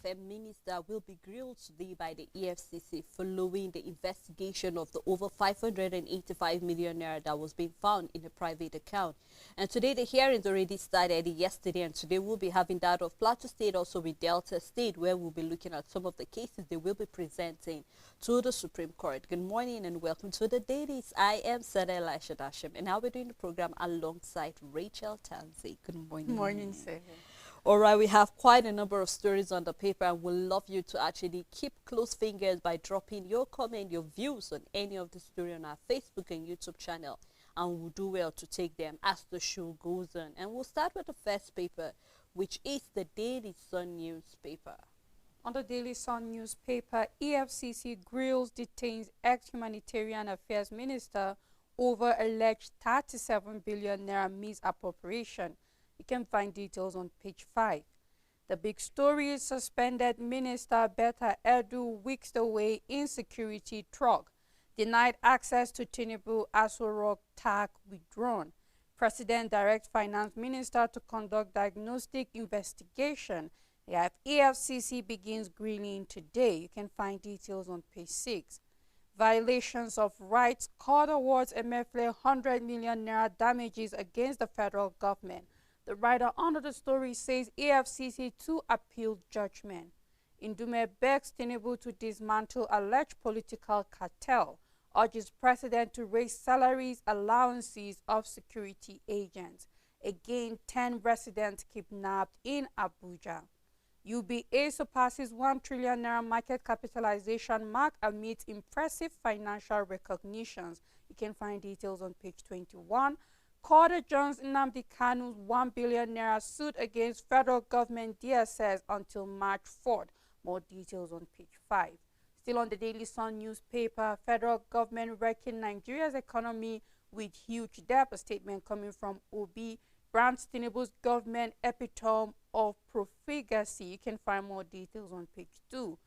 Affairs Minister will be grilled today by the EFCC following the investigation of the over 585 million naira that was being found in a private account. And today the hearings already started yesterday, and today we'll be having that of Plateau State, also with Delta State, where we'll be looking at some of the cases they will be presenting to the Supreme Court. Good morning and welcome to the Dailies. I am Sada Elisha Dashim, and I'll be doing the program alongside Rachel Tanzi. Good morning. Good morning, Sarah. All right, we have quite a number of stories on the paper, and we'll love you to actually keep close fingers by dropping your comment, your views on any of the story on our Facebook and YouTube channel, and we'll do well to take them as the show goes on. And we'll start with the first paper, which is the Daily Sun newspaper. On the Daily Sun newspaper, EFCC grills detains ex-humanitarian affairs minister over alleged 37 billion naira misappropriation. You can find details on page 5. The big story is suspended Minister Betta Edu whisked away insecurity truck. Denied access to Tinubu Aso Rock tag withdrawn. President directs Finance Minister to conduct diagnostic investigation. The EFCC begins grilling today. You can find details on page 6. Violations of rights. Court awards Emefiele 100 million naira damages against the federal government. The writer under the story says EFCC to appeal judgment. Indume begs Tinubu to dismantle alleged political cartel. Urges president to raise salaries, allowances of security agents. Again, 10 residents kidnapped in Abuja. UBA surpasses 1 trillion naira market capitalization mark amidst impressive financial recognitions. You can find details on page 21. Court adjourns Nnamdi Kanu's 1 billion naira suit against federal government DSS until March 4th. More details on page 5. Still on the Daily Sun newspaper, federal government wrecking Nigeria's economy with huge debt. A statement coming from Obi brands Tinubu's government epitome of profligacy. You can find more details on page 2.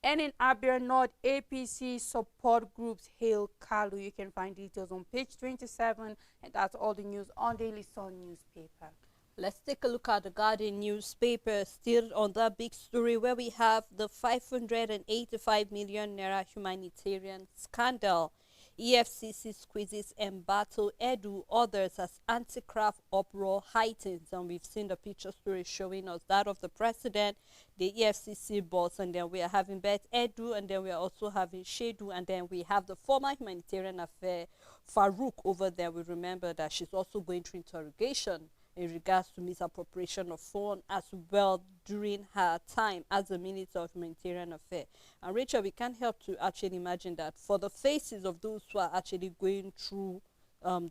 And in Abia North, APC support groups hail Kalu. You can find details on page 27, and that's all the news on Daily Sun newspaper. Let's take a look at the Guardian newspaper, still on that big story where we have the 585 million naira humanitarian scandal. EFCC squeezes and battle Edu, others as anti-craft uproar heightens. And we've seen the picture story showing us that of the president, the EFCC boss, and then we are having Beth Edu, and then we are also having Shedu, and then we have the former humanitarian affair Farouk over there. We remember that she's also going through interrogation in regards to misappropriation of funds as well during her time as the Minister of Humanitarian Affairs. And Rachel, we can't help to actually imagine that for the faces of those who are actually going through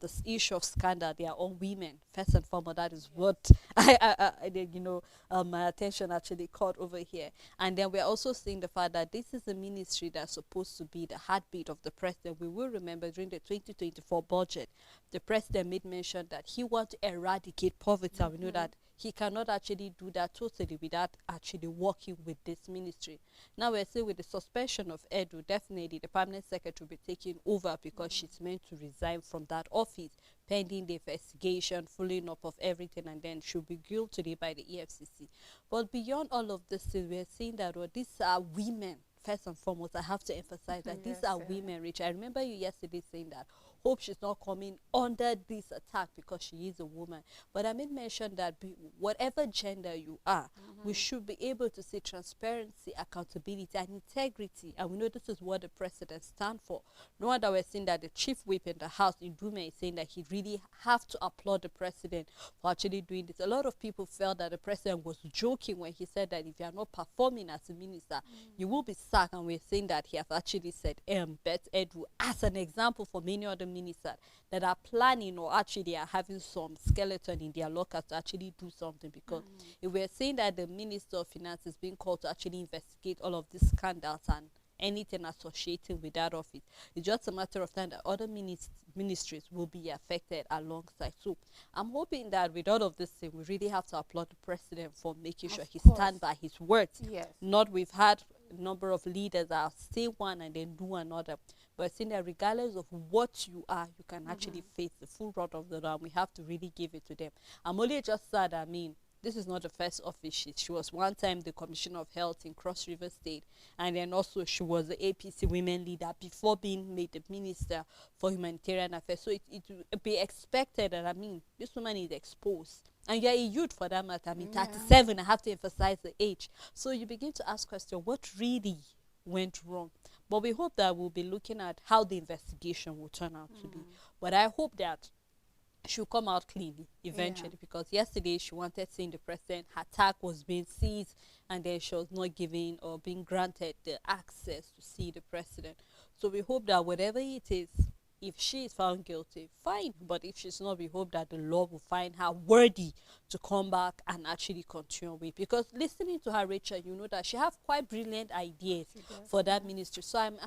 this issue of scandal, they are all women. First and foremost, that is what my attention actually caught over here. And then we're also seeing the fact that this is a ministry that's supposed to be the heartbeat of the president. We will remember during the 2024 budget, the president made mention that he wants to eradicate poverty. We know that he cannot actually do that totally without actually working with this ministry. Now we're saying with the suspension of Edu, definitely the permanent secretary will be taking over because she's meant to resign from that office pending the investigation, following up of everything, and then she'll be grilled today by the EFCC. But beyond all of this, we're seeing that these are women. First and foremost, I have to emphasize that these are women, Rich. I remember you yesterday saying that hope she's not coming under this attack because she is a woman. But I made mention that whatever gender you are, we should be able to see transparency, accountability, and integrity. And we know this is what the president stands for. No wonder we're seeing that the chief whip in the house, Indume, is saying that he really have to applaud the president for actually doing this. A lot of people felt that the president was joking when he said that if you are not performing as a minister, you will be sacked. And we're saying that he has actually said Beth Edu as an example for many other ministers that are planning or actually are having some skeleton in their lockers to actually do something. Because if we're saying that the Minister of Finance is being called to actually investigate all of these scandals and anything associated with that office, it's just a matter of time that other ministries will be affected alongside. So I'm hoping that with all of this thing, we really have to applaud the president for making sure he stands by his words. Not we've had a number of leaders that say one and then do another. But seeing that regardless of what you are, you can actually face the full rot of the law. We have to really give it to them. I'm only just sad, This is not the first office. She was one time the Commissioner of Health in Cross River State, and then also she was the APC women leader before being made the Minister for Humanitarian Affairs. So it would be expected that, I mean, this woman is exposed. And you're a youth for that matter. I mean, Yeah. 37, I have to emphasize the age. So you begin to ask questions, what really went wrong? But we hope that we'll be looking at how the investigation will turn out to be. But I hope that she'll come out cleanly eventually, because yesterday she wanted seeing the president, her tag was being seized, and then she was not given or being granted the access to see the president. So we hope that whatever it is, if she is found guilty, fine. But if she's not, we hope that the law will find her worthy to come back and actually continue with. Because listening to her, Rachel, you know that she have quite brilliant ideas for that ministry. So I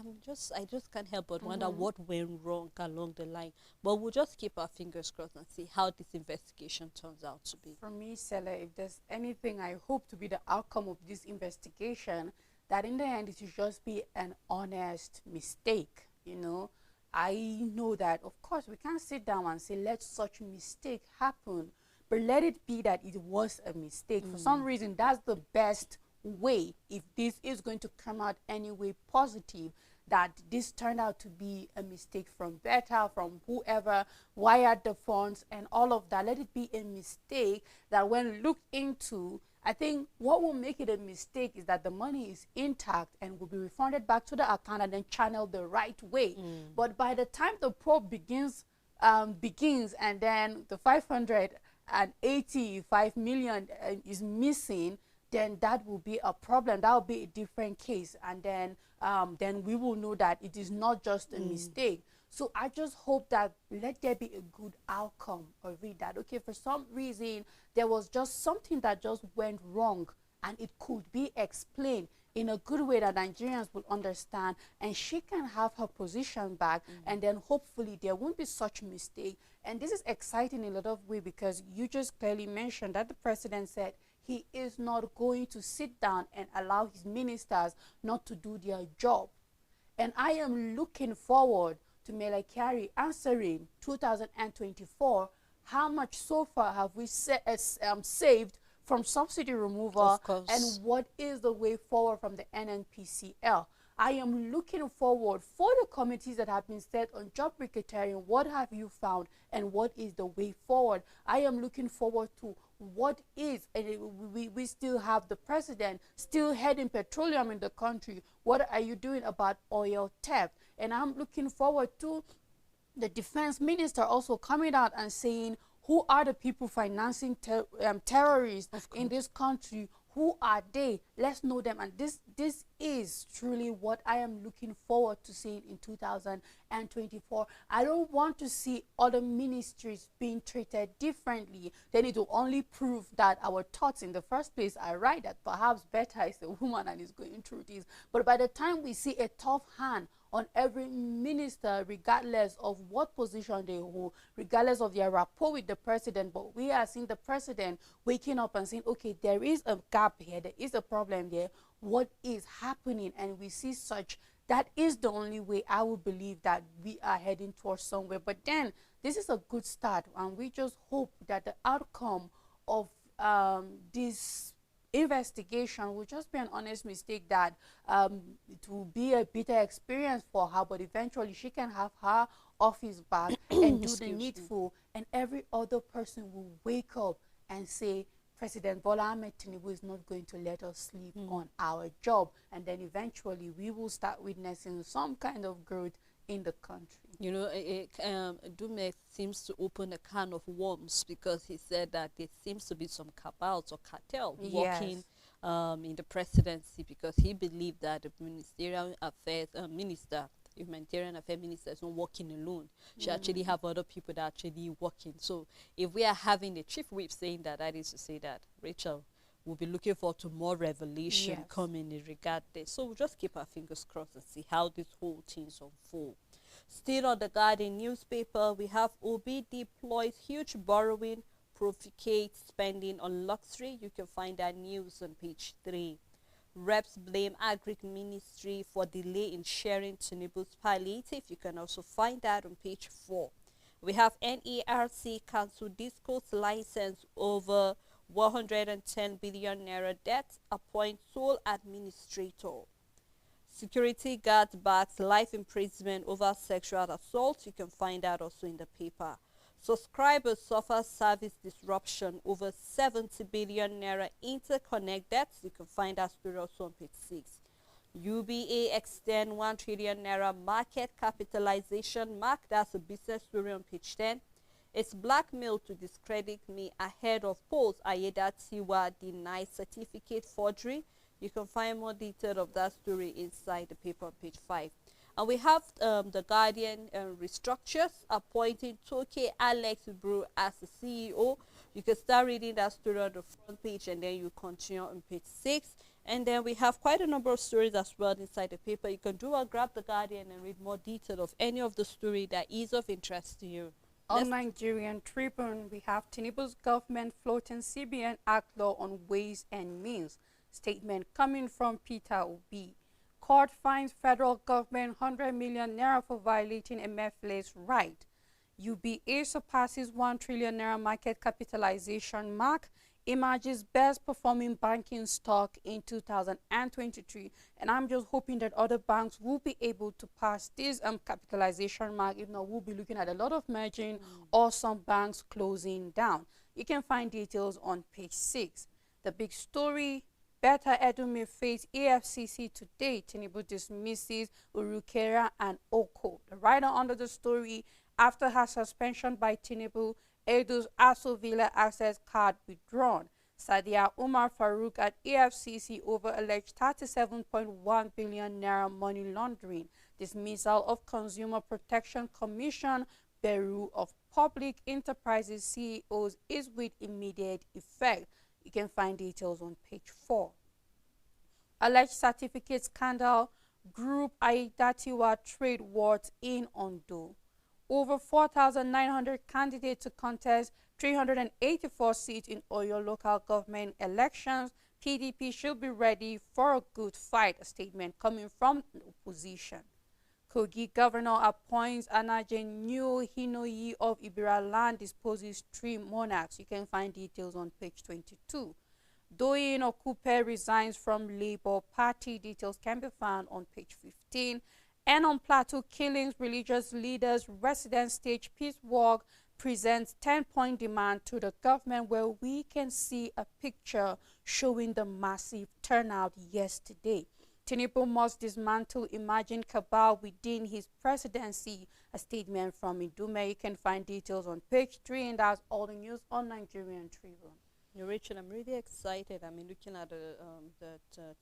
just can't help but wonder what went wrong along the line. But we'll just keep our fingers crossed and see how this investigation turns out to be. For me, Stella, if there's anything I hope to be the outcome of this investigation, that in the end it should just be an honest mistake, you know. I know that, of course, we can't sit down and say, let such mistake happen, but let it be that it was a mistake. For some reason, that's the best way, if this is going to come out anyway positive, that this turned out to be a mistake from Beta, from whoever wired the funds and all of that. Let it be a mistake that when looked into, I think what will make it a mistake is that the money is intact and will be refunded back to the account and then channeled the right way. But by the time the probe begins and then the 585 million is missing, then that will be a problem. That will be a different case, and then we will know that it is not just a mistake. So I just hope that let there be a good outcome of it, that okay, for some reason there was just something that just went wrong and it could be explained in a good way that Nigerians will understand, and she can have her position back, and then hopefully there won't be such mistake. And this is exciting in a lot of way, because you just clearly mentioned that the president said he is not going to sit down and allow his ministers not to do their job. And I am looking forward to Mele Kyari answering 2024, how much so far have we saved from subsidy removal, and what is the way forward from the NNPCL. I am looking forward for the committees that have been set on job racketeering. What have you found, and what is the way forward? I am looking forward to what is, and we still have the president still heading petroleum in the country. What are you doing about oil theft? And I'm looking forward to the defense minister also coming out and saying, who are the people financing terrorists in this country? Who are they? Let's know them. And this is truly what I am looking forward to seeing in 2024. I don't want to see other ministries being treated differently. Then it will only prove that our thoughts in the first place are right, that perhaps Beta is a woman and is going through this. But by the time we see a tough hand on every minister, regardless of what position they hold, regardless of their rapport with the president, but we are seeing the president waking up and saying, okay, there is a gap here, there is a problem there, what is happening? And we see such, that is the only way I would believe that we are heading towards somewhere. But then this is a good start, and we just hope that the outcome of this investigation will just be an honest mistake, that it will be a bitter experience for her, but eventually she can have her office back and do the needful, and every other person will wake up and say, President Bola Ahmed Tinubu is not going to let us sleep on our job, and then eventually we will start witnessing some kind of growth in the country. You know, Dume seems to open a can of worms, because he said that there seems to be some cabals or cartel working in the presidency, because he believed that the ministerial affairs minister, humanitarian affairs minister, is not working alone. She actually have other people that are actually working. So if we are having the chief whip saying that, that is to say that Rachel will be looking forward to more revelation coming in regard this. So we'll just keep our fingers crossed and see how this whole things unfold. Still on the Guardian newspaper, we have Obi deploys huge borrowing, provocates spending on luxury. You can find that news on page 3. Reps blame Agric Ministry for delay in sharing Tinubu's palliative. You can also find that on page 4. We have NERC cancel Disco's license over 110 billion naira debt, appoint sole administrator. Security guard backs life imprisonment over sexual assault. You can find that also in the paper. Subscribers suffer service disruption over 70 billion naira interconnect debts. You can find that story also on page 6. UBA extend 1 trillion naira market capitalization mark. That's a business story on page 10. It's blackmail to discredit me ahead of polls. Ayeda Tiwa denies certificate forgery. You can find more detail of that story inside the paper on page 5. And we have the Guardian restructures, appointing Toke Alex Bro as the CEO. You can start reading that story on the front page and then you continue on page 6. And then we have quite a number of stories as well inside the paper. You can grab the Guardian and read more detail of any of the story that is of interest to you. On Nigerian Tribune, we have Tinubu's government floating CBN Act law on ways and means. Statement coming from Peter Obi. Court finds federal government 100 million naira for violating Emefiele's right. UBA surpasses 1 trillion naira market capitalization mark. Emerges best performing banking stock in 2023, and I'm just hoping that other banks will be able to pass this capitalization mark. If not, we'll be looking at a lot of merging or some banks closing down. You can find details on page 6. The big story: Better Edu may face AFCC today. Tinubu dismisses Urukera and Oko. The writer under the story: after her suspension by Tinubu, Edu's Aso Villa access card withdrawn. Sadia Umar Farouk at AFCC over alleged 37.1 billion naira money laundering. Dismissal of Consumer Protection Commission Bureau of Public Enterprises CEOs is with immediate effect. You can find details on page 4. Alleged certificate scandal: Group Aidatiwa trade wars in Ondo. Over 4,900 candidates to contest 384 seats in Oyo local government elections. PDP should be ready for a good fight, a statement coming from the opposition. Kogi governor appoints Anaje New Hinoyi of Ibira land, disposes 3 monarchs. You can find details on page 22. Doyin Okupe resigns from Labour Party. Details can be found on page 15. And on Plateau killings, religious leaders, residents stage peace walk, presents 10-point demand to the government, where we can see a picture showing the massive turnout yesterday. Tinubu must dismantle emerging cabal within his presidency, a statement from Idume. You can find details on page 3, and that's all the news on Nigerian Tribune. Rachel, I'm really excited. I mean, looking at the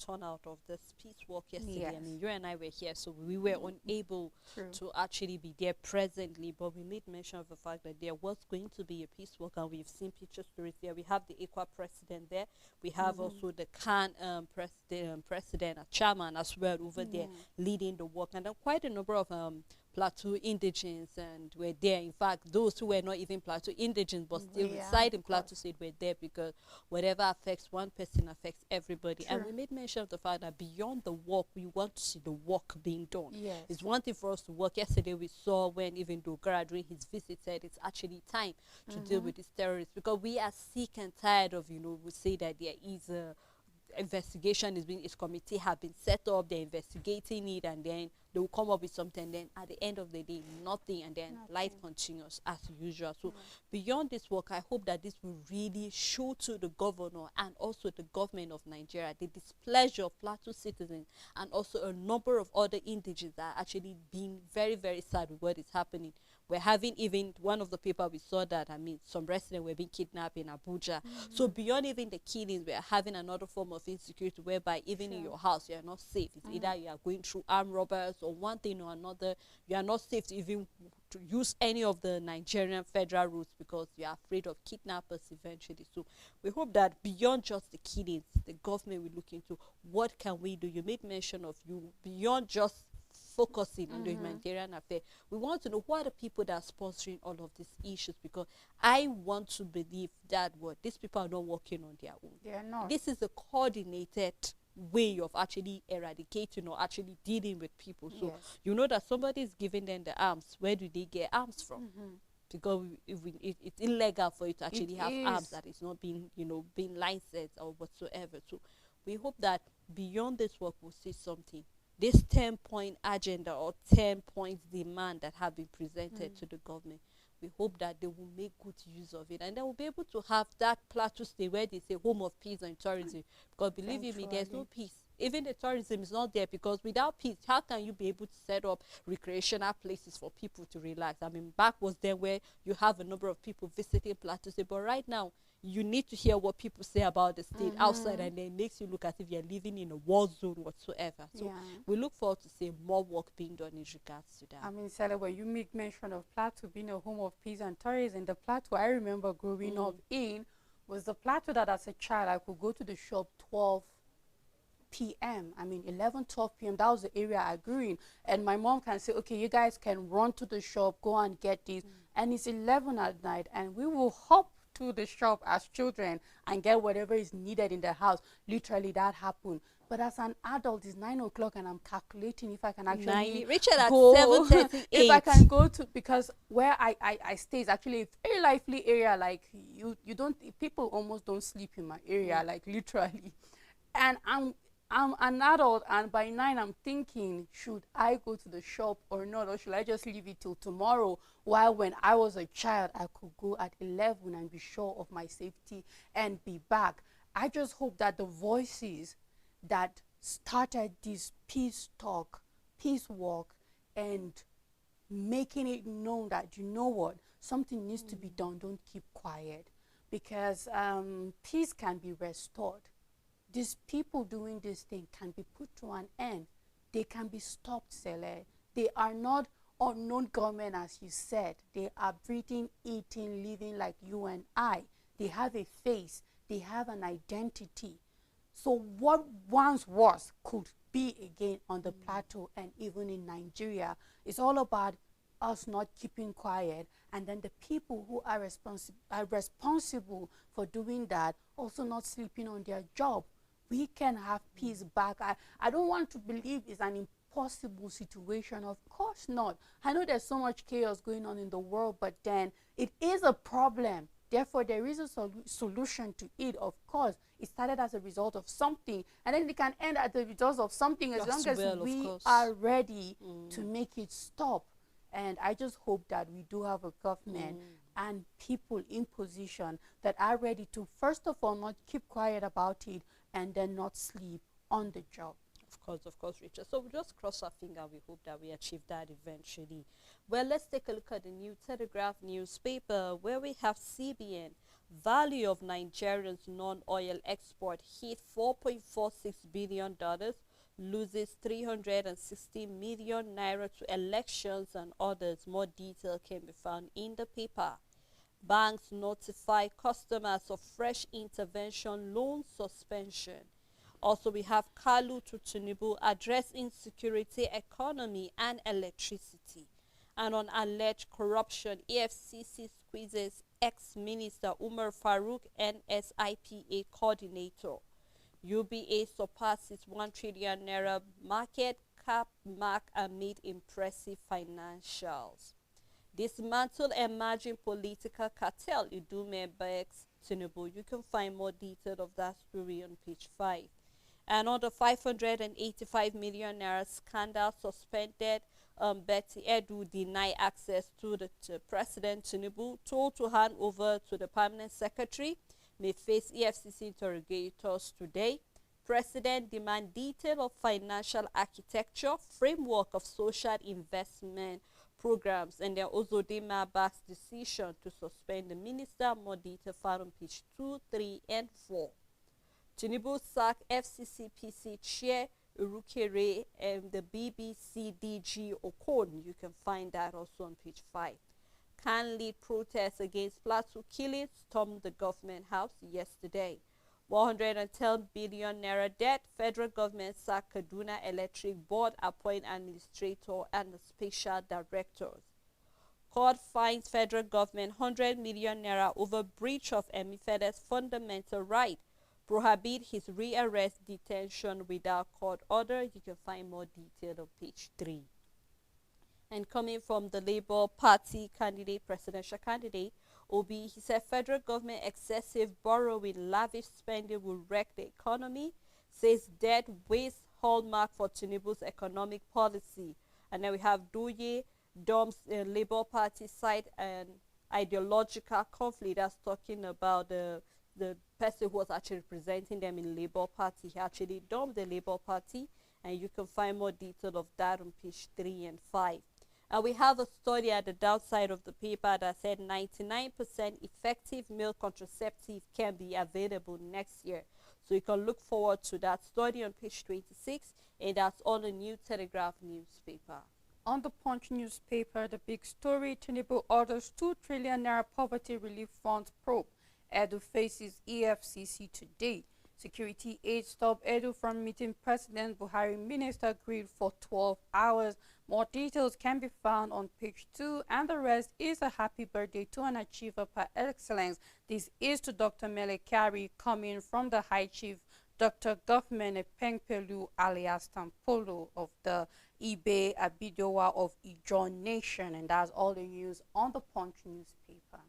turnout of this peace walk yesterday. Yes. I mean, you and I were here, so we were unable to actually be there presently, but we made mention of the fact that there was going to be a peace walk, and we've seen picture stories there. We have the ECWA president there. We have also the Khan president, a chairman as well over there leading the walk, and then quite a number of Plateau indigents and were there. In fact, those who were not even Plateau indigents but still reside in Plateau State were there, because whatever affects one person affects everybody. And we made mention of the fact that beyond the work, we want to see the work being done. Yes. It's one thing for us to work. Yesterday we saw when even Dogara during his visit said it's actually time to deal with these terrorists, because we are sick and tired of, we say that there is a investigation is being, its committee have been set up, they're investigating it, and then they will come up with something, then at the end of the day nothing, and then life continues as usual. So beyond this work, I hope that this will really show to the governor and also the government of Nigeria the displeasure of Plateau citizens, and also a number of other indigenous that are actually being very, very sad with what is happening. We're having even one of the paper we saw that, I mean, some residents were being kidnapped in Abuja. So beyond even the killings, we're having another form of insecurity whereby even in your house, you are not safe. It's either you are going through armed robbers or one thing or another. You are not safe to even to use any of the Nigerian federal routes, because you are afraid of kidnappers eventually. So we hope that beyond just the killings, the government will look into what can we do. You made mention of beyond just focusing on the humanitarian affair. We want to know who are the people that are sponsoring all of these issues, because I want to believe that these people are not working on their own. They are not. This is a coordinated way of actually eradicating or actually dealing with people. So you know that somebody is giving them the arms. Where do they get arms from? because it's illegal for you to It actually have arms is. that is not being, being licensed or whatsoever. So we hope that beyond this work we'll see something. This 10-point agenda or 10 points demand that have been presented to the government, we hope that they will make good use of it, and they will be able to have that plateau state where they say home of peace and tourism. Because believe you me, there's no Eventually. peace. Even the tourism is not there, because without peace, how can you be able to set up recreational places for people to relax? I mean, back was there where you have a number of people visiting plateau state, but right now you need to hear what people say about the state outside, and then it makes you look as if you're living in a war zone whatsoever. So Yeah. we look forward to seeing more work being done in regards to that. I mean, Sally, when you make mention of Plateau being a home of peace and tourism, the Plateau I remember growing up in was the Plateau that as a child I could go to the shop 12 p.m. I mean, 11, 12 p.m. That was the area I grew in. And my mom can say, okay, you guys can run to the shop, go and get this. And it's 11 at night, and we will hop to the shop as children and get whatever is needed in the house. Literally, that happened. But as an adult, it's 9 o'clock, and I'm calculating if I can actually Richard at go, 7:38. if I can go to, because where I stay is actually a very lively area. Like you don't, people almost don't sleep in my area, like literally. And I'm an adult, and by 9 I'm thinking, should I go to the shop or not, or should I just leave it till tomorrow? While when I was a child, I could go at 11 and be sure of my safety and be back. I just hope that the voices that started this peace talk, peace walk, and making it known that, you know what, something needs to be done, don't keep quiet, because peace can be restored. These people doing this thing can be put to an end. They can be stopped, Sele. They are not unknown government, as you said. They are breathing, eating, living like you and I. They have a face. They have an identity. So what once was could be again on the plateau and even in Nigeria. It's all about us not keeping quiet, and then the people who are responsible for doing that also not sleeping on their job. We can have peace back. I don't want to believe it's an impossible situation. Of course not. I know there's so much chaos going on in the world, but then it is a problem. Therefore, there is a solution to it. Of course, it started as a result of something, and then it can end as a result of something, as long as we are ready to make it stop. And I just hope that we do have a government and people in position that are ready to, first of all, not keep quiet about it, and then not sleep on the job. Of course, Richard. So we just cross our finger. We hope that we achieve that eventually. Well, let's take a look at the New Telegraph newspaper, where we have CBN. Value of Nigerians' non-oil export hit $4.46 billion, loses 360 million naira to elections and others. More detail can be found in the paper. Banks notify customers of fresh intervention loan suspension. Also, we have Kalu to Tinubu address insecurity, economy, and electricity. And on alleged corruption, EFCC squeezes ex-minister Umar Farouk and SIPA coordinator. UBA surpasses 1 trillion naira market cap mark amid impressive financials. Dismantle emerging political cartel, Idume begs Tinubu. You can find more detail of that story on page 5. And on the 585 million naira scandal, suspended Betty Edu deny access to President Tinubu, told to hand over to the permanent secretary, may face EFCC interrogators today. President demand detail of financial architecture, framework of social investment programs, and then also Dema backs decision to suspend the minister. More detail found on page 2, 3, and 4. Tinubu sacked FCCPC chair Urukere and the BBC DG Okon. You can find that also on page 5. Can lead protests against Plateau killings stormed the government house yesterday. 110 billion naira debt. Federal government sacked Kaduna Electric Board, appoint administrator and special directors. Court finds federal government 100 million naira over breach of Emifede's fundamental right. Prohibit his rearrest detention without court order. You can find more detail on page 3. And coming from the Labour Party candidate, presidential candidate, Obi, he said federal government excessive borrowing, lavish spending will wreck the economy. Says debt waste hallmark for Tinubu's economic policy. And then we have Doye, Dom's Labour Party side and ideological conflict. That's talking about the person who was actually representing them in Labour Party. He actually dumped the Labour Party, and you can find more detail of that on page 3 and 5. And we have a study at the downside of the paper that said 99% effective male contraceptive can be available next year. So you can look forward to that study on page 26, and that's on the New Telegraph newspaper. On the Punch newspaper, the big story, Tinubu orders 2 trillion naira poverty relief funds probe. Edu faces EFCC today. Security aides stop Edu from meeting President Buhari. Minister grilled for 12 hours. More details can be found on page 2, and the rest is a happy birthday to an achiever par excellence. This is to Dr. Mele Kyari, coming from the High Chief Dr. Government Pengpelu alias Tampolo of the Ibe Abidowa of Ijon Nation. And that's all the news on the Punch newspaper.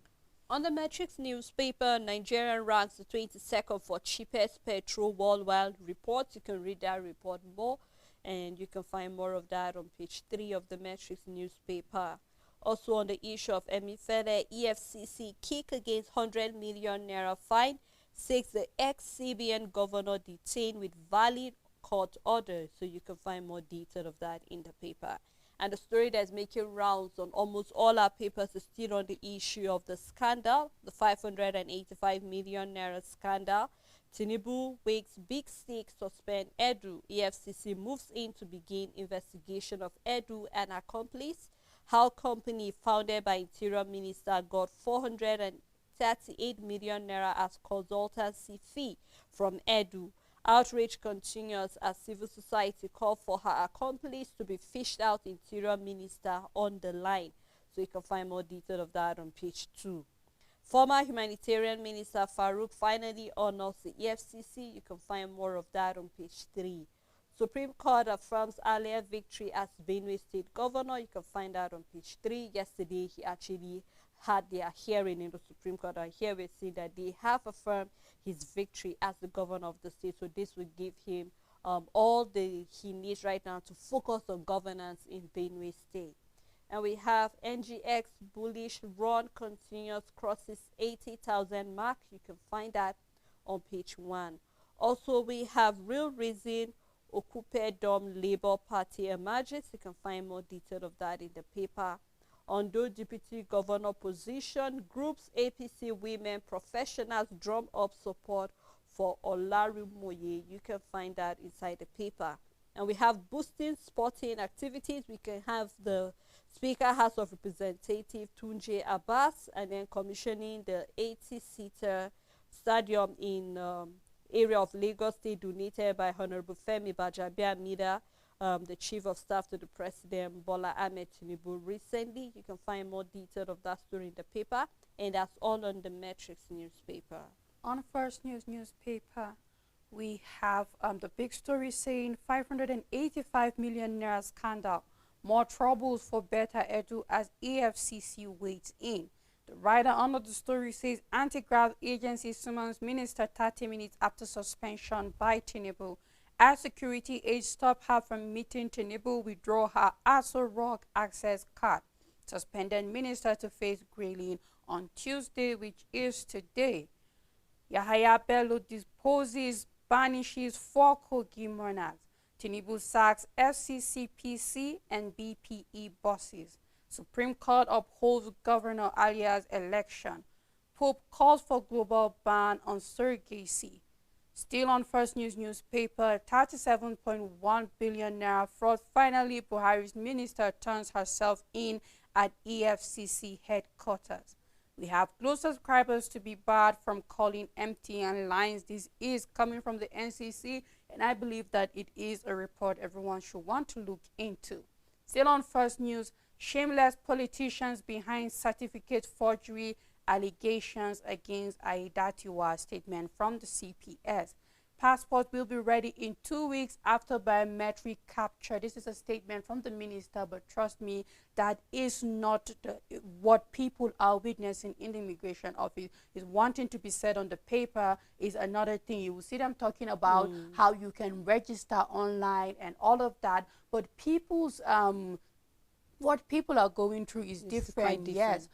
On the Metrics newspaper, Nigeria ranks the 22nd for cheapest petrol worldwide report. You can read that report more, and you can find more of that on page 3 of the Metrics newspaper. Also on the issue of Emifele, EFCC kick against 100 million naira fine, says the ex-CBN governor detained with valid court order. So you can find more detail of that in the paper. And the story that's making rounds on almost all our papers is still on the issue of the scandal, the 585 million naira scandal. Tinubu wakes big stake, suspend Edu. EFCC moves in to begin investigation of Edu and accomplice. How company founded by Interior Minister got 438 million naira as consultancy fee from Edu. Outrage continues as civil society call for her accomplice to be fished out. Interior Minister on the line. So you can find more detail of that on page 2. Former Humanitarian Minister Farouk finally honors the EFCC. You can find more of that on page 3. Supreme Court affirms earlier victory as Benue State Governor. You can find that on page 3. Yesterday, he actually had their hearing in the Supreme Court, and here we see that they have affirmed his victory as the governor of the state. So this will give him all he needs right now to focus on governance in Benue State. And we have NGX bullish run continues, crosses 80,000 mark. You can find that on page 1. Also, we have real reason Okupe Dom Labour Party emerges. You can find more detail of that in the paper. Ondo Deputy Governor position, groups APC women professionals drum up support for Olarumoye. You can find that inside the paper. And we have boosting sporting activities. We can have the Speaker House of Representatives Tunji Abbas, and then commissioning the 80-seater stadium in area of Lagos State donated by Honorable Femi Bajabiamila, the Chief of Staff to the President Bola Ahmed Tinubu recently. You can find more detail of that story in the paper, and that's all on the Metrics newspaper. On First News newspaper, we have the big story saying 585 million naira scandal. More troubles for better Edu as EFCC waits in. The writer under the story says anti-graft agency summons minister 30 minutes after suspension by Tinubu. As security aides stop her from meeting Tinubu, withdraw her Aso Rock access card. Suspended minister to face grilling on Tuesday, which is today. Yahaya Bello disposes, banishes 4 Kogi monarchs. Tinubu sacks FCCPC and BPE bosses. Supreme Court upholds governor alias election. Pope calls for global ban on surrogacy. Still on First News newspaper, 37.1 billion naira fraud. Finally, Buhari's minister turns herself in at EFCC headquarters. We have close subscribers to be barred from calling MTN lines. This is coming from the NCC, and I believe that it is a report everyone should want to look into. Still on First News, shameless politicians behind certificate forgery allegations against Aidatiwa, statement from the CPS. passport will be ready in 2 weeks after biometric capture. This is a statement from the minister, but trust me, that is not what people are witnessing in the immigration office. Is wanting to be said on the paper is another thing. You will see them talking about how you can register online and all of that, but people's what people are going through is different. Yes,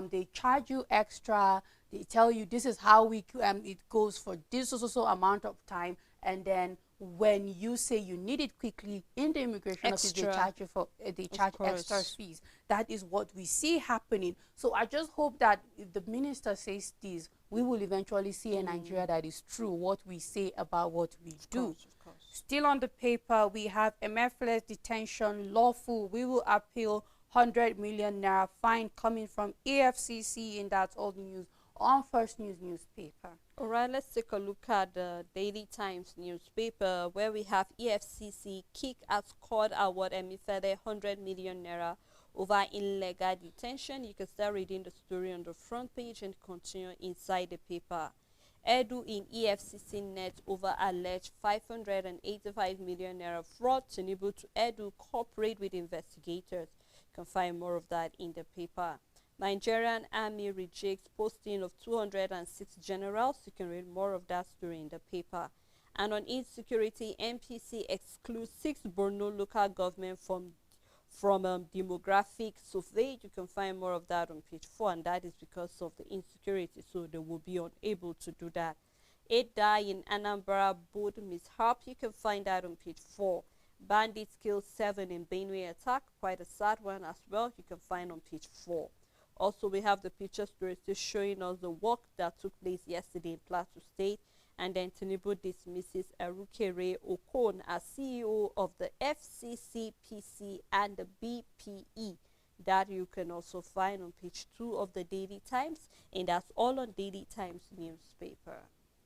they charge you extra. They tell you this is how we it goes for this so amount of time, and then when you say you need it quickly in the immigration office, they charge you for they charge extra fees. That is what we see happening. So I just hope that if the minister says this, we will eventually see a Nigeria that is true what we say about what we do. Still on the paper, we have MFLS detention lawful. We will appeal 100 million naira fine coming from AFCC, and that's all the news on First News newspaper. All right, let's take a look at the Daily Times newspaper, where we have EFCC kick as court award Emifede 100 million naira over illegal detention. You can start reading the story on the front page and continue inside the paper. Edu in EFCC net over alleged 585 million naira fraud. Tinubu to Edu cooperate with investigators. You can find more of that in the paper. Nigerian Army rejects posting of 206 generals. You can read more of that story in the paper. And on insecurity, MPC excludes 6 Borno local government from demographic survey. You can find more of that on page 4, and that is because of the insecurity, so they will be unable to do that. 8 die in Anambra boat mishap. You can find that on page 4. Bandits kill 7 in Benue attack, quite a sad one as well. You can find on page 4. Also, we have the picture story still showing us the work that took place yesterday in Plateau State. And then Tinubu dismisses Erukere Okon as CEO of the FCCPC and the BPE. That you can also find on page 2 of the Daily Times. And that's all on Daily Times newspaper.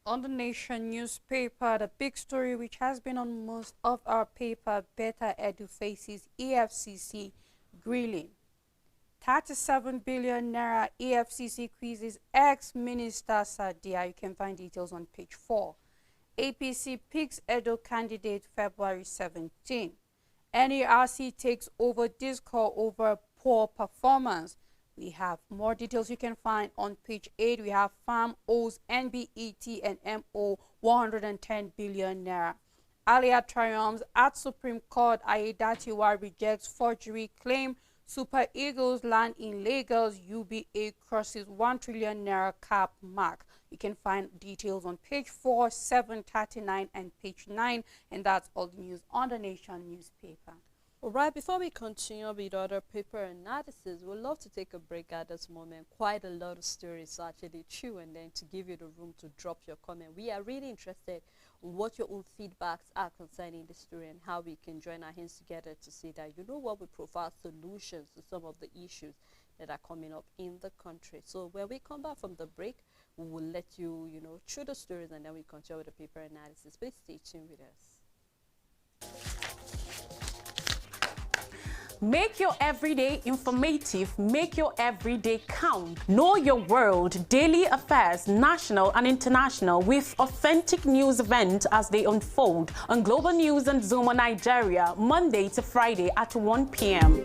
On the Nation newspaper, the big story which has been on most of our paper, Better Edu faces EFCC grilling. 37 billion naira EFCC quizzes ex-minister Sadia. You can find details on page 4. APC picks Edo candidate February 17. NERC takes over Discord over poor performance. We have more details you can find on page 8. We have Farm owes NBET and MO 110 billion naira. Alia triumphs at Supreme Court. Aiyedatiwa rejects forgery claim. Super Eagles land in Lagos. UBA crosses 1 trillion naira cap mark. You can find details on page 4, 7, 39, and page 9. And that's all the news on the Nation newspaper. All right, before we continue with other paper analysis, we'd love to take a break at this moment. Quite a lot of stories to actually chew, and then to give you the room to drop your comment. We are really interested in what your own feedbacks are concerning the story and how we can join our hands together to see that, you know what, we provide solutions to some of the issues that are coming up in the country. So when we come back from the break, we will let you, chew the stories, and then we continue with the paper analysis. Please stay tuned with us. Make your everyday informative, make your everyday count. Know your world, daily affairs, national and international, with authentic news events as they unfold on Global News and Zuma Nigeria, Monday to Friday at 1 p.m.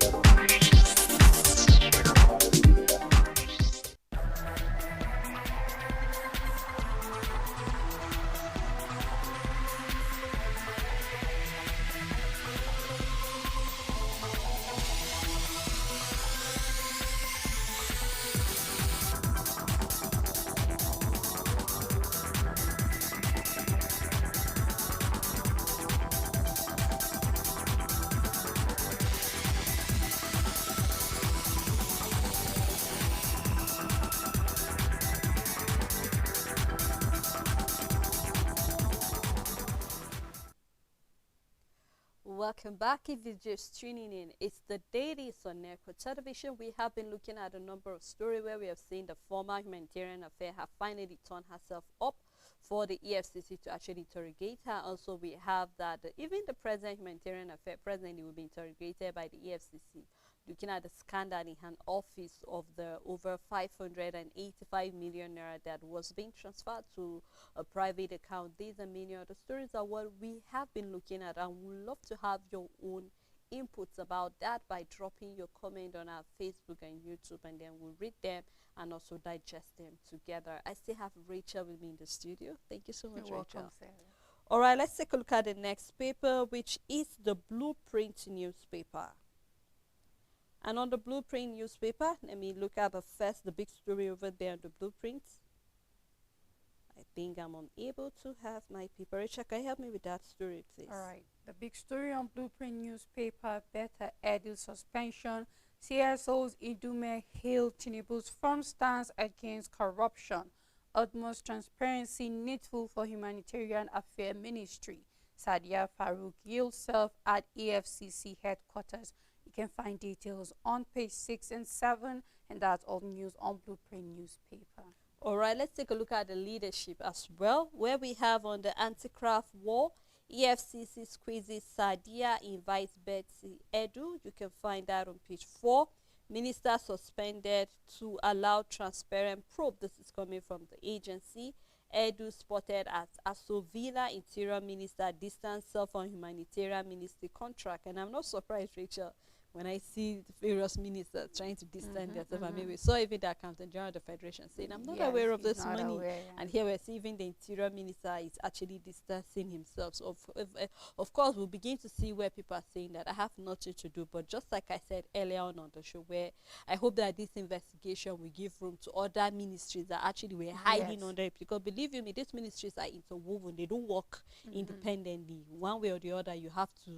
Welcome back. If you're just tuning in, it's the Dailies on Network Television. We have been looking at a number of stories where we have seen the former humanitarian affair have finally turned herself up for the EFCC to actually interrogate her. Also, we have that even the present humanitarian affair presently will be interrogated by the EFCC looking at the scandal in an office of the over 585 million naira that was being transferred to a private account. These and many other stories are what we have been looking at, and we'd love to have your own inputs about that by dropping your comment on our Facebook and YouTube, and then we'll read them and also digest them together. I still have Rachel with me in the studio. Thank you so much, You're Rachel. welcome, Sarah. All right, let's take a look at the next paper, which is the Blueprint newspaper. And on the Blueprint newspaper, let me look at the big story over there on the Blueprint. I think I'm unable to have my paper. Rachel, can you help me with that story, please? All right. The big story on Blueprint newspaper, better Edu suspension. CSOs Idume hailed Tinubu's firm stance against corruption. Utmost transparency needful for Humanitarian Affairs Ministry. Sadia Farouk yields self at EFCC headquarters. You can find details on page 6 and 7, and that's all news on Blueprint newspaper. All right, let's take a look at the leadership as well, where we have on the anti-graft war, EFCC squeezes Sadia, invites Betsy Edu. You can find that on page 4. Minister suspended to allow transparent probe. This is coming from the agency. Edu spotted at Aso Villa, Interior Minister distance self on humanitarian ministry contract. And I'm not surprised, Rachel, when I see the various ministers trying to distance themselves. I mean, we saw even the Accountant General of the Federation saying, I'm not aware of this money. And here we're seeing even the Interior Minister is actually distancing himself. So, of course, we'll begin to see where people are saying that I have nothing to do. But just like I said earlier on the show, where I hope that this investigation will give room to other ministries that actually were hiding under it. Because believe you me, these ministries are interwoven. They don't work independently. One way or the other, you have to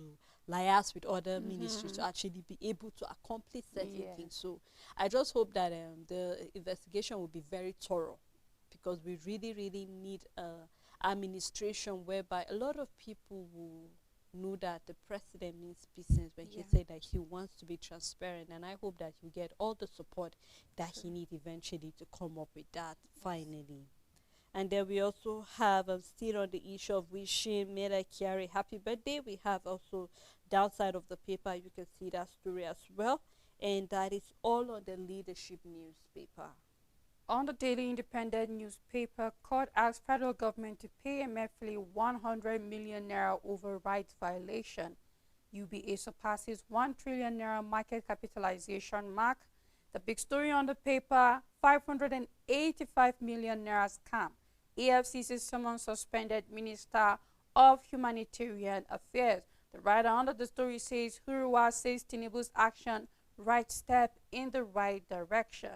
liaise with other ministries to actually be able to accomplish certain things. So I just hope that the investigation will be very thorough, because we really, really need administration whereby a lot of people will know that the president means business when he said that he wants to be transparent, and I hope that you get all the support that he needs eventually to come up with that finally. And then we also have, still on the issue of wishing Mela Kyari happy birthday, we have also downside of the paper, you can see that story as well. And that is all on the leadership newspaper. On the Daily Independent newspaper, court asks federal government to pay MFLA 100 million naira over rights violation. UBA surpasses 1 trillion naira market capitalization mark. The big story on the paper, 585 million naira scam. EFCC summons suspended Minister of Humanitarian Affairs. The writer under the story says Huruwa says Tinubu's action right step in the right direction.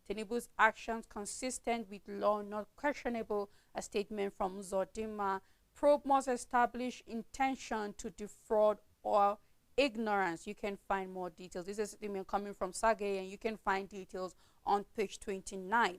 Tinubu's actions consistent with law, not questionable, a statement from Zodima. Probe must establish intention to defraud or ignorance. You can find more details. This is email coming from Sage, and you can find details on page 29.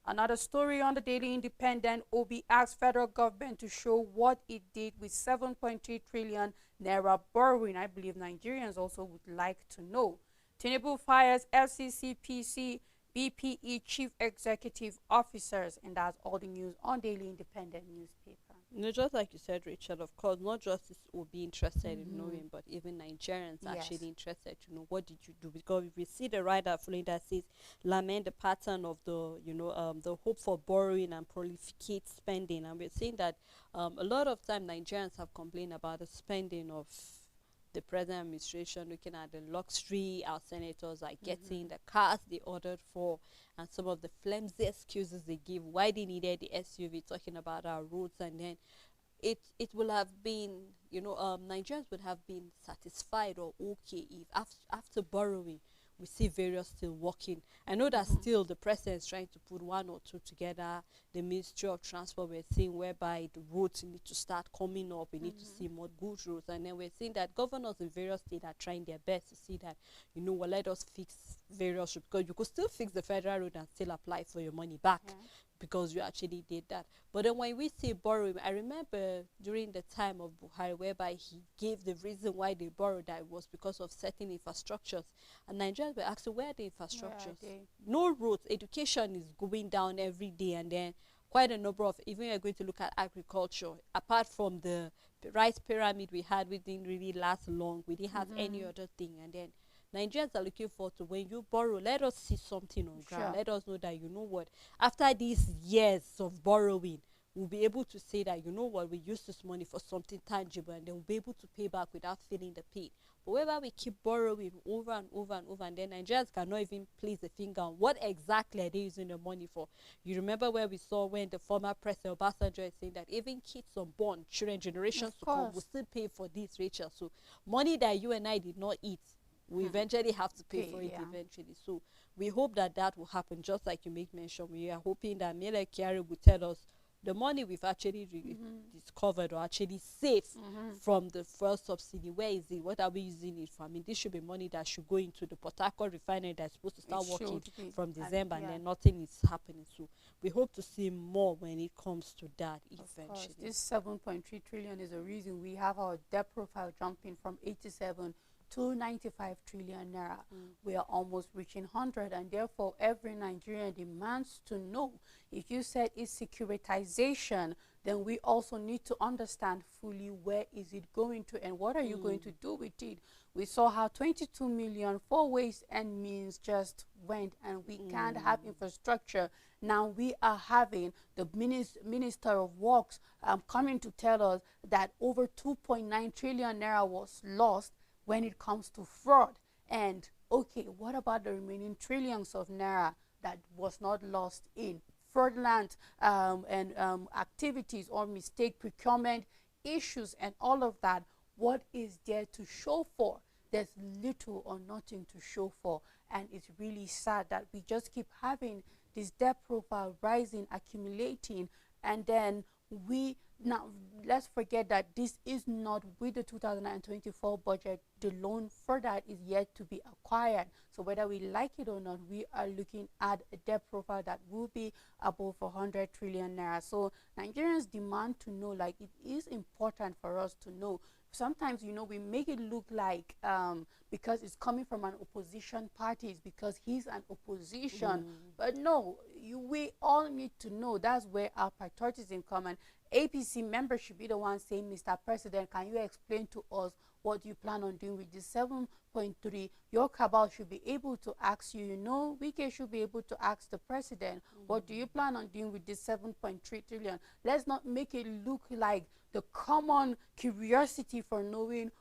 Another story on the Daily Independent, Obi asks federal government to show what it did with 7.3 trillion naira borrowing. I believe Nigerians also would like to know. Tinubu fires FCC, PC, BPE chief executive officers, and that's all the news on Daily Independent newspaper. No, just like you said, Richard, of course, not just will be interested in knowing, but even Nigerians actually interested to know what did you do. Because if we see the writer following that says, lament the pattern of the, the hope for borrowing and prolificate spending. And we're seeing that a lot of time Nigerians have complained about the spending of the present administration, looking at the luxury our senators are getting, the cars they ordered for, and some of the flimsy excuses they give why they needed the SUV, talking about our roads. And then it will have been, Nigerians would have been satisfied or okay if after borrowing we see various still working. I know that still the president is trying to put one or two together. The Ministry of Transport, we're seeing whereby the roads need to start coming up. We need to see more good roads. And then we're seeing that governors in various states are trying their best to see that, let us fix various roads. Because you could still fix the federal road and still apply for your money back. Because you actually did that. But then when we say borrowing, I remember during the time of Buhari, whereby he gave the reason why they borrowed that it was because of certain infrastructures. And Nigerians were asking, where are the infrastructures? No roads. Education is going down every day. And then quite a number of, even you're going to look at agriculture, apart from the rice pyramid we had, we didn't really last long. We didn't have any other thing. And then Nigerians are looking forward to when you borrow, let us see something on ground. Sure. Let us know that, you know what, after these years of borrowing, we'll be able to say that, you know what, we use this money for something tangible, and then we'll be able to pay back without feeling the pain. But whenever we keep borrowing over and over and over, and then Nigerians cannot even place a finger on what exactly are they using the money for. You remember where we saw when the former president Obasanjo is saying that even kids unborn, children, generations Of to come, will course. still pay for this, Rachel. So money that you and I did not eat, we eventually have to pay for it Yeah. eventually. So we hope that that will happen. Just like you make mention, we are hoping that Mele Kyari will tell us the money we've actually discovered or actually saved from the fuel subsidy. Where is it? What are we using it for? I mean, this should be money that should go into the Port Harcourt refinery that's supposed to start working should be. from December, and yeah. then nothing is happening. So we hope to see more when it comes to that Of course, eventually. this 7.3 trillion is a reason we have our debt profile jumping from 87 to 95 trillion naira. We are almost reaching 100, and therefore every Nigerian demands to know, if you said it's securitization, then we also need to understand fully where is it going to and what are you going to do with it. We saw how 22 million for ways and means just went, and we can't have infrastructure. Now we are having the Minister of Works coming to tell us that over 2.9 trillion naira was lost when it comes to fraud. And okay, what about the remaining trillions of naira that was not lost in fraudulent activities or mistake procurement issues and all of that? What is there to show for? There's little or nothing to show for, and it's really sad that we just keep having this debt profile rising, accumulating, and then now let's forget that this is not with the 2024 budget. The loan for that is yet to be acquired. So whether we like it or not, we are looking at a debt profile that will be above 100 trillion naira. So Nigerians demand to know, like, it is important for us to know. Sometimes, you know, we make it look like because it's coming from an opposition party, it's because he's an opposition. But no, we all need to know that's where our patriotism comes. And APC members should be the ones saying, Mr. President, can you explain to us what you plan on doing with this 7.3? Your cabal should be able to ask you, you know, Wike should be able to ask the president, what do you plan on doing with this 7.3 trillion? Let's not make it look like the common curiosity for knowing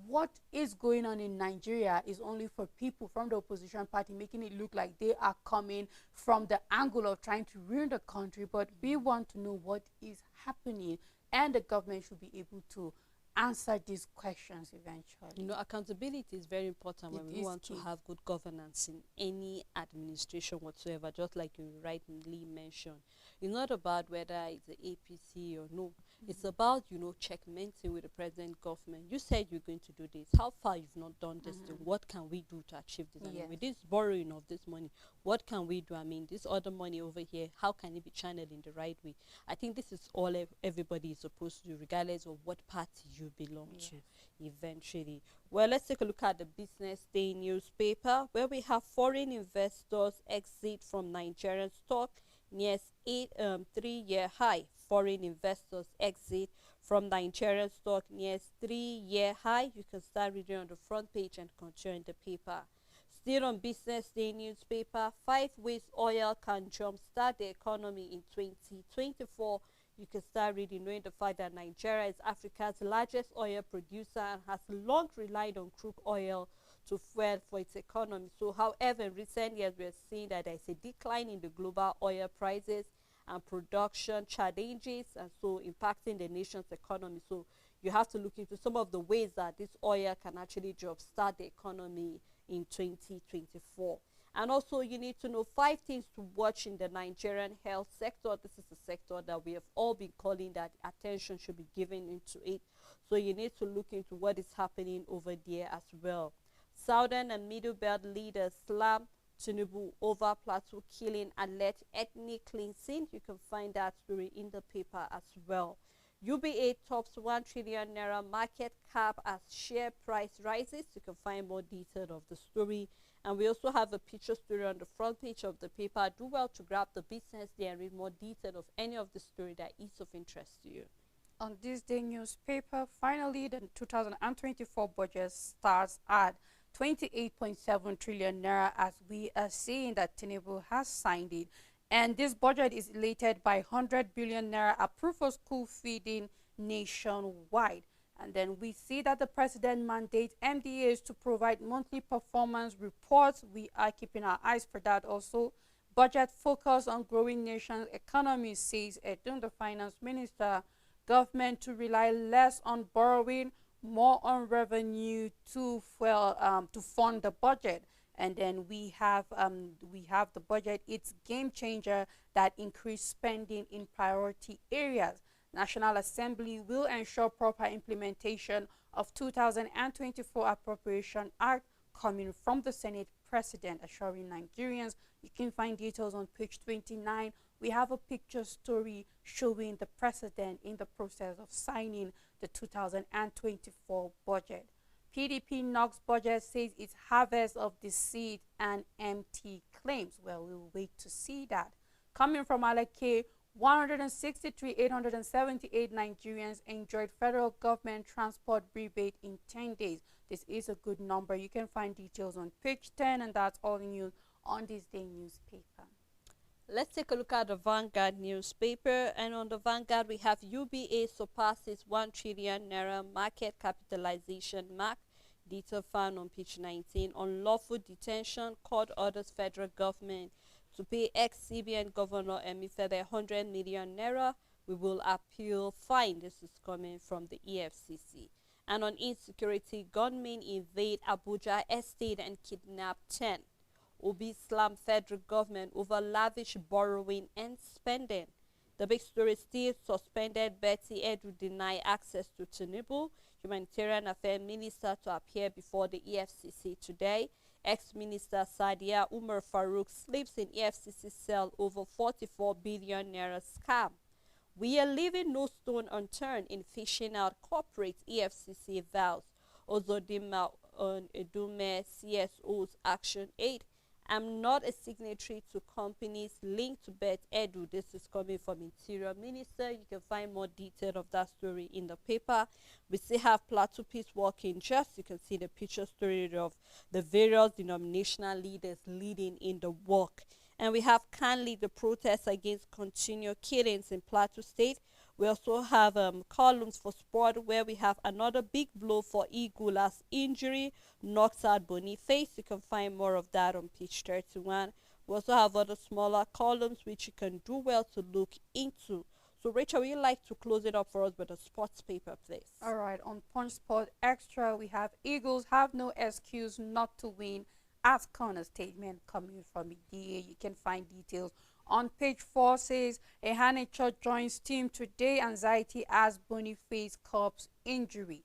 what is going on in Nigeria is only for people from the opposition party, making it look like they are coming from the angle of trying to ruin the country. But we want to know what is happening, and the government should be able to answer these questions eventually. You know, accountability is very important when It we is want to key. have good governance in any administration whatsoever, just like you rightly mentioned. It's not about whether it's the APC or no. It's about, you know, checkmating with the present government. You said you're going to do this. How far you've not done this thing? What can we do to achieve this? I mean, with this borrowing of this money, what can we do? I mean, this other money over here, how can it be channeled in the right way? I think this is all everybody is supposed to do, regardless of what party you belong to eventually. Well, let's take a look at the Business Day newspaper, where we have foreign investors exit from Nigerian stock near 3-year high. Foreign investors exit from Nigerian stock near 3-year high. You can start reading on the front page and continue in the paper. Still on Business Day newspaper, 5 ways oil can jumpstart the economy in 2024. You can start reading, knowing the fact that Nigeria is Africa's largest oil producer and has long relied on crude oil to fuel for its economy. So, however, in recent years, we are seeing that there is a decline in the global oil prices and production challenges, and so impacting the nation's economy. So, you have to look into some of the ways that this oil can actually jumpstart the economy in 2024. And also, you need to know 5 things to watch in the Nigerian health sector. This is a sector that we have all been calling that attention should be given into it. So you need to look into what is happening over there as well. Southern and Middle Belt leaders slam Tinubu over plateau killing, alleged ethnic cleansing. You can find that story in the paper as well. UBA tops 1 trillion naira market cap as share price rises. You can find more detail of the story. And we also have a picture story on the front page of the paper. Do well to grab the Business Day and read more detail of any of the story that is of interest to you. On this day newspaper, finally, the 2024 budget starts at 28.7 trillion naira, as we are seeing that Tinubu has signed it. And this budget is elated by 100 billion naira approved for school feeding nationwide. And then we see that the president mandates MDAs to provide monthly performance reports. We are keeping our eyes for that also. Budget focus on growing nation's economy, says Edun, the finance minister. Government to rely less on borrowing, more on revenue to fund the budget. And then we have the budget. It's game changer that increase spending in priority areas. National Assembly will ensure proper implementation of 2024 Appropriation Act coming from the Senate President, assuring Nigerians. You can find details on page 29. We have a picture story showing the President in the process of signing the 2024 budget. PDP knocks budget, says it's harvest of deceit and empty claims. Well, we'll wait to see that. Coming from Alake, 163,878 Nigerians enjoyed federal government transport rebate in 10 days. This is a good number. You can find details on page 10, and that's all the news on this day newspaper. Let's take a look at the Vanguard newspaper. And on the Vanguard, we have UBA surpasses 1 trillion naira market capitalization mark. Detail found on page 19. Unlawful detention, court orders federal government to pay ex-CBN Governor Emefiele 100 million naira. We will appeal fine. This is coming from the EFCC. And on insecurity, gunmen invade Abuja estate and kidnap 10. Obi slam federal government over lavish borrowing and spending. The big story still suspended Betty Edu deny access to Tinubu, Humanitarian Affairs Minister, to appear before the EFCC today. Ex-Minister Sadia Umar Farouk sleeps in EFCC cell over 44 billion naira scam. We are leaving no stone unturned in fishing out corporate, EFCC vows. Ozodima on Edume CSO's Action 8. I'm not a signatory to companies linked to Bet Edu. This is coming from Interior Minister. You can find more detail of that story in the paper. We still have Plateau Peace Walking Just. You can see the picture story of the various denominational leaders leading in the walk. And we have Canley, the protest against continued killings in Plateau State. We also have columns for sport, where we have another big blow for Eagle as injury knocks out Boniface. You can find more of that on page 31. We also have other smaller columns which you can do well to look into. So Rachel, would you like to close it up for us with a sports paper, please? All right, on Punch Sport Extra, we have Eagles have no excuse not to win. AFCON, a statement coming from the DA. You can find details on page 4. Says Ehane joins team today. Anxiety as Boniface Cup's injury.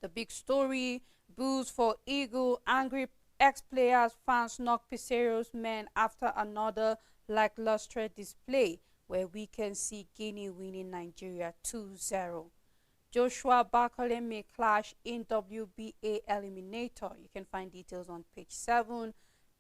The big story: booze for Eagle. Angry ex-players, fans knock Pizarro's men after another lackluster display, where we can see Guinea winning Nigeria 2-0. Joshua Bakale may clash in WBA eliminator. You can find details on page 7.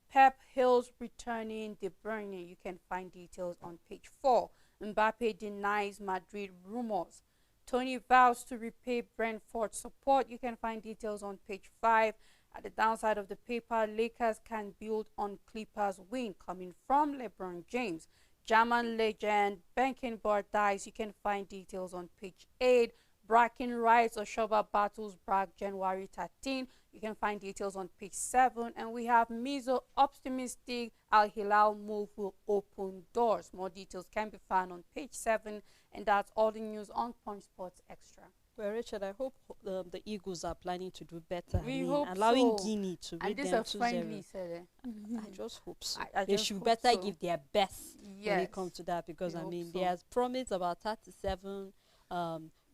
Pep Hills returning De Bruyne. You can find details on page 4. Mbappe denies Madrid rumors. Tony vows to repay Brentford support. You can find details on page 5. At the downside of the paper, Lakers can build on Clippers win, coming from LeBron James. German legend Beckenbauer dies. You can find details on page 8. Bracken Rights or Shoba battles Bragg January 13. You can find details on page 7. And we have Mizo optimistic Al Hilal move will open doors. More details can be found on page 7. And that's all the news on Punch Sports Extra. Well, Richard, I hope the Eagles are planning to do better. We hope allowing so. Guinea to beat them 2-0. I just hope so. They should better give their best when it comes to that, because there's promise about $37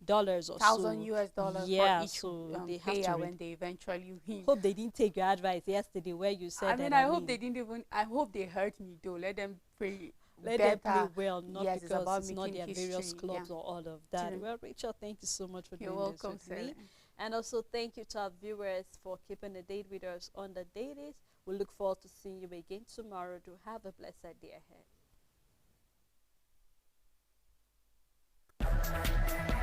dollars or $1,000 for each they have to when they eventually win. Hope they didn't take your advice yesterday where you said I hope they didn't even. I hope they hurt me though. Let them pray. Let them play well, not yes, because it's not their history, various clubs or all of that. Well, Rachel, thank you so much for doing this with me. And also thank you to our viewers for keeping the date with us on the Dailies. We look forward to seeing you again tomorrow. Do have a blessed day ahead.